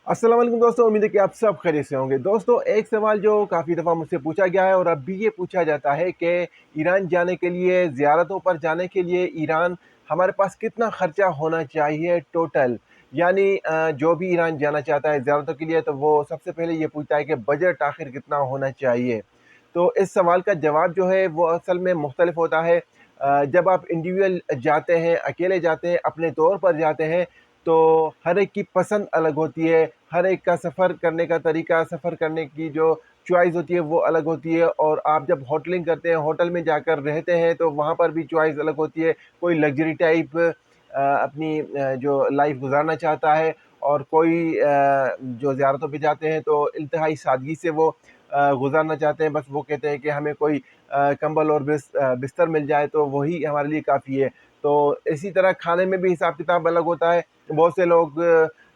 अस्सलाम वालेकुम दोस्तों, उम्मीद है कि आप सब खैरियत से होंगे। दोस्तों, एक सवाल जो काफ़ी दफ़ा मुझसे पूछा गया है और अब भी ये पूछा जाता है कि ईरान जाने के लिए, ज़ियारतों पर जाने के लिए ईरान हमारे पास कितना ख़र्चा होना चाहिए टोटल? यानी जो भी ईरान जाना चाहता है ज़ियारतों के लिए, तो वो सबसे पहले ये पूछता है कि बजट आखिर कितना होना चाहिए? तो इस सवाल का जवाब जो है वो असल में मुख्तलिफ होता है। जब आप इंडिविजुअल जाते हैं, अकेले जाते हैं, अपने तौर पर जाते हैं, तो हर एक की पसंद अलग होती है, हर एक का सफ़र करने का तरीका, सफ़र करने की जो चॉइस होती है वो अलग होती है। और आप जब होटलिंग करते हैं, होटल में जाकर रहते हैं, तो वहाँ पर भी चॉइस अलग होती है। कोई लग्ज़री टाइप अपनी जो लाइफ़ गुज़ारना चाहता है, और कोई जो ज़ियारतों पे जाते हैं तो इंतहाई सादगी से वो गुज़ारना चाहते हैं। बस वो कहते हैं कि हमें कोई कंबल और बिस्तर मिल जाए तो वही हमारे लिए काफ़ी है। तो इसी तरह खाने में भी हिसाब-किताब अलग होता है। बहुत से लोग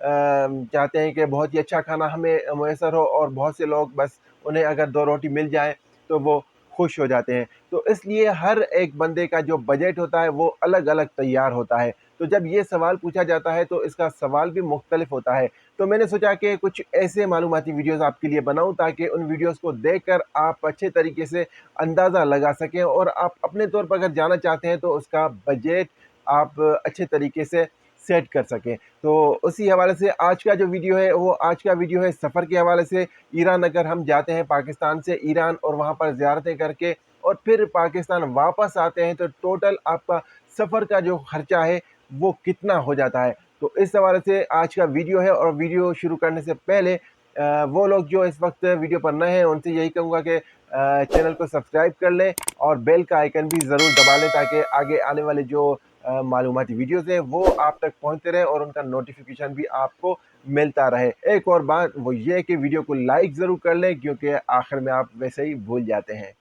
चाहते हैं कि बहुत ही अच्छा खाना हमें मुयस्सर हो, और बहुत से लोग बस उन्हें अगर 2 रोटी मिल जाए तो वो खुश हो जाते हैं। तो इसलिए हर एक बंदे का जो बजट होता है वो अलग-अलग तैयार होता है। तो जब ये सवाल पूछा जाता है तो इसका सवाल भी मुख्तलिफ होता है। तो मैंने सोचा कि कुछ ऐसे मालूमाती वीडियोज़ आपके लिए बनाऊँ ताकि उन वीडियोज़ को देखकर आप अच्छे तरीके से अंदाज़ा लगा सकें, और आप अपने तौर पर अगर जाना चाहते हैं तो उसका बजट आप अच्छे तरीके से सेट कर सकें। तो उसी हवाले से आज का वीडियो है सफ़र के हवाले से। ईरान अगर हम जाते हैं पाकिस्तान से ईरान, और वहाँ पर ज़ियारतें करके और फिर पाकिस्तान वापस आते हैं, तो टोटल आपका सफ़र का जो ख़र्चा है वो कितना हो जाता है। तो इस हवाले से आज का वीडियो है। और वीडियो शुरू करने से पहले वो लोग जो इस वक्त वीडियो पर नए हैं उनसे यही कहूँगा कि चैनल को सब्सक्राइब कर लें और बेल का आइकन भी ज़रूर दबा लें, ताकि आगे आने वाले जो मालूमाती वीडियोज़ हैं वो आप तक पहुँचते रहें और उनका नोटिफिकेशन भी आपको मिलता रहे। एक और बात वो ये है कि वीडियो को लाइक ज़रूर कर लें, क्योंकि आखिर में आप वैसे ही भूल जाते हैं।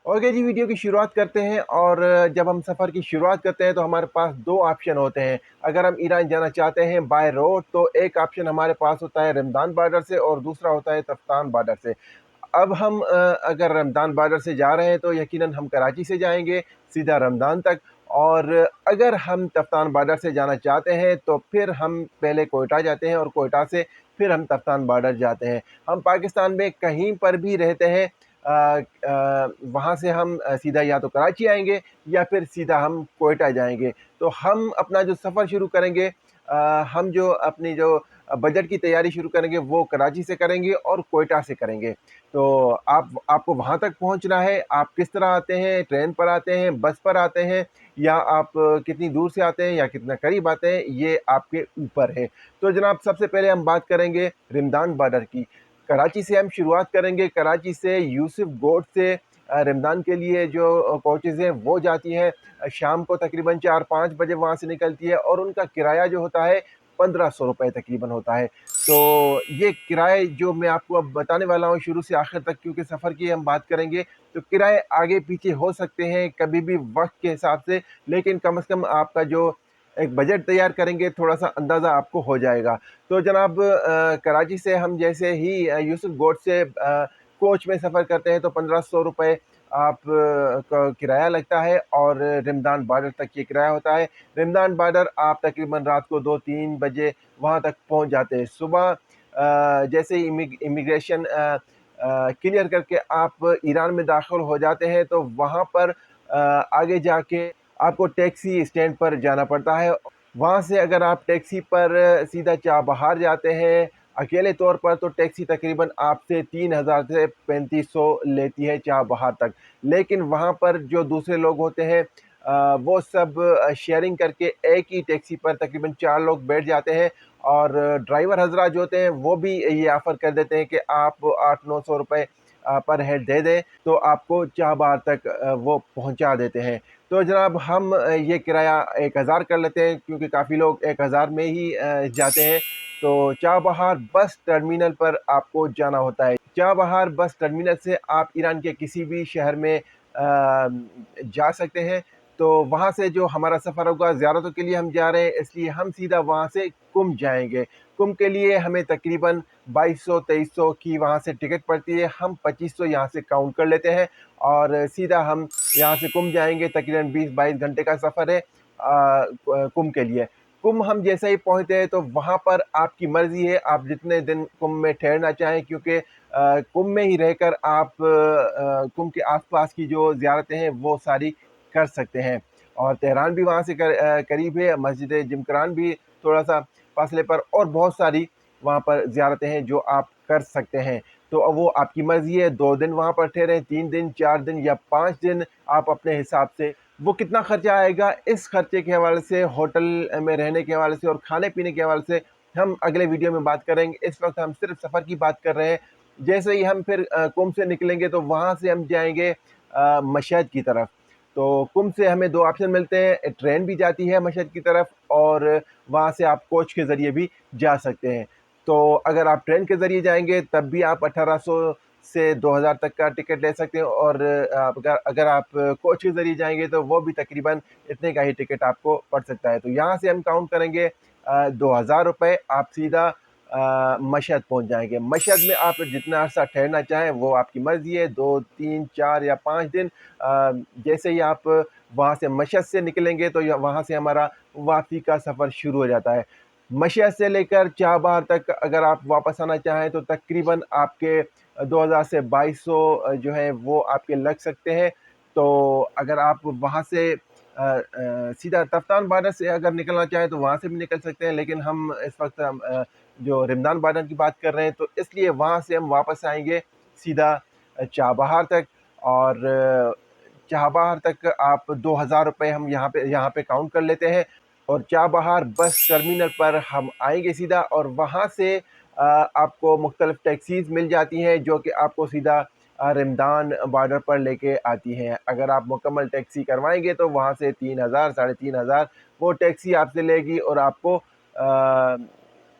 ओके जी, वीडियो की शुरुआत करते हैं। और जब हम सफ़र की शुरुआत करते हैं तो हमारे पास 2 ऑप्शन होते हैं। अगर हम ईरान जाना चाहते हैं बाय रोड, तो एक ऑप्शन हमारे पास होता है रमदान बॉर्डर से, और दूसरा होता है तफ्तान बॉर्डर से। अब हम अगर रमदान बॉर्डर से जा रहे हैं तो यकीनन हम कराची से जाएंगे सीधा रमदान तक। और अगर हम तफ्तान बॉर्डर से जाना चाहते हैं तो फिर हम पहले कोयटा जाते हैं, और कोयटा से फिर हम तफ्तान बॉर्डर जाते हैं। हम पाकिस्तान में कहीं पर भी रहते हैं, वहाँ से हम सीधा या तो कराची आएंगे या फिर सीधा हम कोयटा जाएंगे। तो हम अपना जो सफ़र शुरू करेंगे, हम जो अपनी जो बजट की तैयारी शुरू करेंगे वो कराची से करेंगे और कोयटा से करेंगे। तो आपको वहाँ तक पहुँचना है। आप किस तरह आते हैं, ट्रेन पर आते हैं, बस पर आते हैं, या आप कितनी दूर से आते हैं या कितना करीब आते हैं, ये आपके ऊपर है। तो जनाब, सबसे पहले हम बात करेंगे रमदान बॉर्डर की। कराची से हम शुरुआत करेंगे। कराची से यूसुफ गोड से रमदान के लिए जो कोचेज़ हैं वो जाती हैं। शाम को तकरीबन 4-5 बजे वहाँ से निकलती है, और उनका किराया जो होता है 1500 रुपये तकरीबन होता है। तो ये किराए जो मैं आपको अब बताने वाला हूँ शुरू से आखिर तक, क्योंकि सफ़र की हम बात करेंगे तो किराए आगे पीछे हो सकते हैं कभी भी वक्त के हिसाब से, लेकिन कम से कम आपका जो एक बजट तैयार करेंगे थोड़ा सा अंदाज़ा आपको हो जाएगा। तो जनाब, कराची से हम जैसे ही यूसुफ गोड से कोच में सफ़र करते हैं तो 1500 रुपये आप का किराया लगता है, और रमदान बॉर्डर तक ये किराया होता है। रमदान बॉर्डर आप तकरीबन रात को 2-3 बजे वहाँ तक पहुँच जाते हैं। सुबह जैसे ही इमिग्रेशन क्लियर करके आप ईरान में दाखिल हो जाते हैं, तो वहाँ पर आगे जाके आपको टैक्सी स्टैंड पर जाना पड़ता है। वहाँ से अगर आप टैक्सी पर सीधा चाबहार जाते हैं अकेले तौर पर, तो टैक्सी तकरीबन आपसे 3000 से 3500 लेती है चाबहार तक। लेकिन वहाँ पर जो दूसरे लोग होते हैं, वो सब शेयरिंग करके एक ही टैक्सी पर तकरीबन 4 लोग बैठ जाते हैं। और ड्राइवर हज़रात जो होते हैं वो भी ये ऑफ़र कर देते हैं कि आप 800-900 रुपये पर हेड दे दें तो आपको चाबहार तक वो पहुँचा देते हैं। तो जनाब, हम ये किराया 1000 कर लेते हैं, क्योंकि काफ़ी लोग 1000 में ही जाते हैं। तो चाबहार बस टर्मिनल पर आपको जाना होता है। चाबहार बस टर्मिनल से आप ईरान के किसी भी शहर में जा सकते हैं। तो वहाँ से जो हमारा सफ़र होगा, ज़ियारतों के लिए हम जा रहे हैं इसलिए हम सीधा वहाँ से कुम जाएंगे। कुम के लिए हमें तकरीबन 2200-2300 की वहाँ से टिकट पड़ती है। हम 2500 यहाँ से काउंट कर लेते हैं, और सीधा हम यहाँ से कुम जाएंगे। तकरीबन 20-22 घंटे का सफ़र है कुम के लिए। कुम हम जैसे ही पहुँचते हैं तो वहाँ पर आपकी मर्ज़ी है, आप जितने दिन कुम में ठहरना चाहें, क्योंकि कुम में ही रहकर आप कुम के आस-पास की जो ज़ियारतें हैं वो सारी कर सकते हैं। और तेहरान भी वहाँ से करीब है, मस्जिद जिमकरान भी थोड़ा-सा फासले पर, और बहुत सारी वहाँ पर ज़ियारतें हैं जो आप कर सकते हैं। तो अब वो आपकी मर्ज़ी है, 2 दिन वहाँ पर ठहरें, 3 दिन, 4 दिन या 5 दिन, आप अपने हिसाब से। वो कितना खर्चा आएगा, इस खर्चे के हवाले से, होटल में रहने के हवाले से और खाने-पीने के हवाले से हम अगले वीडियो में बात करेंगे। इस वक्त हम सिर्फ सफ़र की बात कर रहे हैं। जैसे ही हम फिर कुम से निकलेंगे तो वहाँ से हम जाएंगे मशहद की तरफ। तो कुम से हमें 2 ऑप्शन मिलते हैं, ट्रेन भी जाती है मशहद की तरफ, और वहाँ से आप कोच के ज़रिए भी जा सकते हैं। तो अगर आप ट्रेन के ज़रिए जाएंगे तब भी आप 1800 से 2000 तक का टिकट ले सकते हैं, और अगर आप कोच के ज़रिए जाएंगे तो वो भी तकरीबन इतने का ही टिकट आपको पड़ सकता है। तो यहाँ से हम काउंट करेंगे 2000 रुपये, आप सीधा मशहद पहुँच जाएंगे। मशहद में आप जितना अर्सा ठहरना चाहें वो आपकी मर्ज़ी है, 2, 3, 4 या 5 दिन। जैसे ही आप वहाँ से मशहद से निकलेंगे तो वहाँ से हमारा वापसी का सफ़र शुरू हो जाता है। मशहद से लेकर चाबहार तक अगर आप वापस आना चाहें तो तकरीबन आपके 2000 से 2200 जो है वो आपके लग सकते हैं। तो अगर आप वहाँ से सीधा तफ्तान बॉर्डर से अगर निकलना चाहें तो वहाँ से भी निकल सकते हैं, लेकिन हम इस वक्त जो रमदान बॉर्डर की बात कर रहे हैं, तो इसलिए वहाँ से हम वापस आएंगे सीधा चाबहार तक। और चाबहार तक आप 2000 रुपये हम यहाँ पे काउंट कर लेते हैं, और चाबहार बस टर्मिनल पर हम आएंगे सीधा, और वहाँ से आपको मुख्तलिफ टैक्सीज़ मिल जाती हैं जो कि आपको सीधा रमदान बॉर्डर पर लेके आती हैं। अगर आप मुकम्मल टैक्सी करवाएंगे तो वहाँ से 3000 साढ़े 3000 वो टैक्सी आपसे लेगी और आपको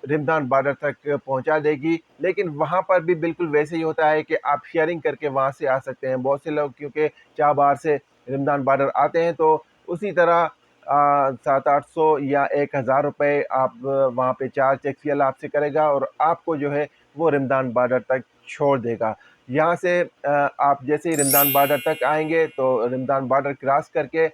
रमदान बॉर्डर तक पहुंचा देगी। लेकिन वहाँ पर भी बिल्कुल वैसे ही होता है कि आप शेयरिंग करके वहाँ से आ सकते हैं। बहुत से लोग क्योंकि चाबहार से रमदान बॉर्डर आते हैं तो उसी तरह 700-800 या 1000 रुपये आप वहाँ पे चार्ज टैक्सी वाला आपसे करेगा, और आपको जो है वो रमदान बॉर्डर तक छोड़ देगा। यहाँ से आप जैसे ही रमदान बॉर्डर तक आएंगे तो रमदान बॉर्डर क्रॉस करके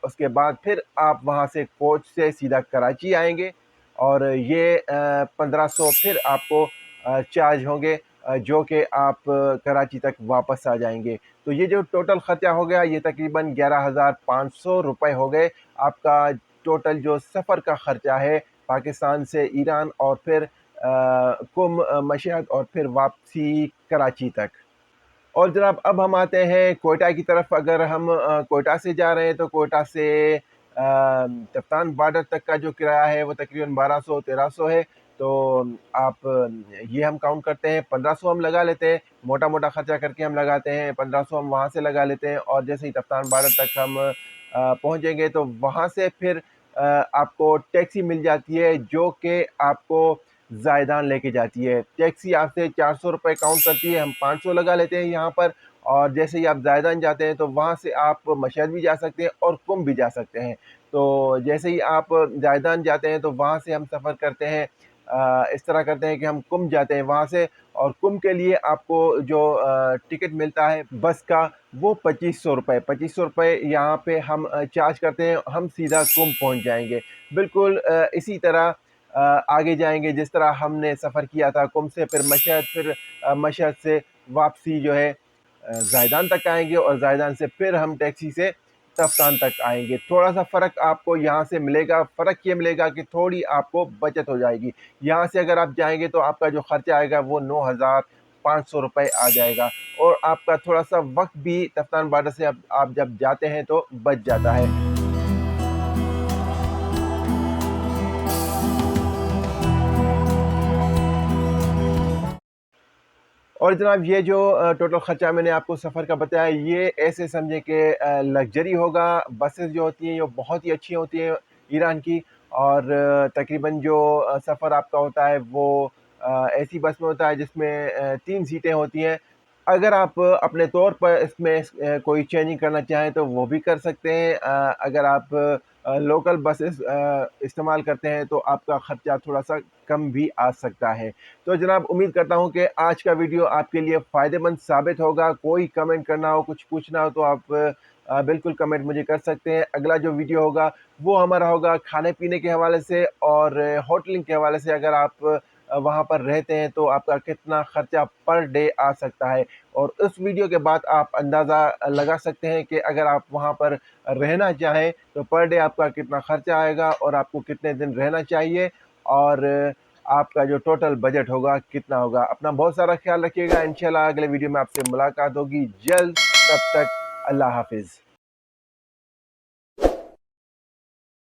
उसके बाद फिर आप वहाँ से कोच से सीधा कराची आएंगे, और ये 1500 फिर आपको चार्ज होंगे, जो कि आप कराची तक वापस आ जाएंगे। तो ये जो टोटल ख़र्चा हो गया ये तकरीबन 11,500 रुपये हो गए। आपका टोटल जो सफ़र का ख़र्चा है पाकिस्तान से ईरान, और फिर कुम, मशहद, और फिर वापसी कराची तक। और जनाब अब हम आते हैं कोयटा की तरफ। अगर हम कोयटा से जा रहे हैं तो कोयटा से कप्तान बॉर्डर तक का जो किराया है वो तकरीबन 1200-1300 है। तो आप ये हम काउंट करते हैं, 1500 हम लगा लेते हैं, मोटा मोटा खर्चा करके हम लगाते हैं 1500 हम वहाँ से लगा लेते हैं। और जैसे ही कप्तान बॉर्डर तक हम पहुँचेंगे तो वहाँ से फिर आपको टैक्सी मिल जाती है जो कि आपको ज़ायदान लेके जाती है। टैक्सी आपसे 400 रुपये काउंट करती है, हम 500 लगा लेते हैं यहाँ पर। और जैसे ही आप ज़ायदान जाते हैं तो वहाँ से आप मशहद भी जा सकते हैं और कुम भी जा सकते हैं। तो जैसे ही आप ज़ायदान जाते हैं तो वहाँ से हम सफ़र करते हैं, इस तरह करते हैं कि हम कुम जाते हैं वहाँ से, और कुम के लिए आपको जो टिकट मिलता है बस का वो 2500 रुपये, 2500 रुपये यहाँ पे हम चार्ज करते हैं, हम सीधा कुम पहुँच जाएंगे। बिल्कुल इसी तरह आगे जाएंगे जिस तरह हमने सफ़र किया था कुम से, फिर मशहद, फिर मशहद से वापसी जो है ज़ायदान तक आएंगे, और ज़ायदान से फिर हम टैक्सी से तफ्तान तक आएंगे। थोड़ा सा फ़र्क आपको यहाँ से मिलेगा, फ़र्क ये मिलेगा कि थोड़ी आपको बचत हो जाएगी। यहाँ से अगर आप जाएंगे तो आपका जो खर्चा आएगा वो 9500 रुपये आ जाएगा, और आपका थोड़ा सा वक्त भी तफ्तान बॉर्डर से आप जब जाते हैं तो बच जाता है। और जनाब ये जो टोटल ख़र्चा मैंने आपको सफ़र का बताया, ये ऐसे समझें कि लग्जरी होगा। बसेस जो होती हैं ये बहुत ही अच्छी होती हैं ईरान की, और तकरीबन जो सफ़र आपका होता है वो ऐसी बस में होता है जिसमें 3 सीटें होती हैं। अगर आप अपने तौर पर इसमें कोई चेंजिंग करना चाहें तो वो भी कर सकते हैं। अगर आप लोकल बसेस इस्तेमाल करते हैं तो आपका ख़र्चा थोड़ा-सा कम भी आ सकता है। तो जनाब उम्मीद करता हूँ कि आज का वीडियो आपके लिए फ़ायदेमंद साबित होगा। कोई कमेंट करना हो, कुछ पूछना हो तो आप बिल्कुल कमेंट मुझे कर सकते हैं। अगला जो वीडियो होगा वो हमारा होगा खाने पीने के हवाले से और होटलिंग के हवाले से। अगर आप वहाँ पर रहते हैं तो आपका कितना खर्चा पर डे आ सकता है, और उस वीडियो के बाद आप अंदाज़ा लगा सकते हैं कि अगर आप वहाँ पर रहना चाहें तो पर डे आपका कितना खर्चा आएगा और आपको कितने दिन रहना चाहिए, और आपका जो टोटल बजट होगा कितना होगा। अपना बहुत सारा ख्याल रखिएगा। इंशाल्लाह अगले वीडियो में आपसे मुलाकात होगी जल्द। तब तक अल्लाह हाफिज़।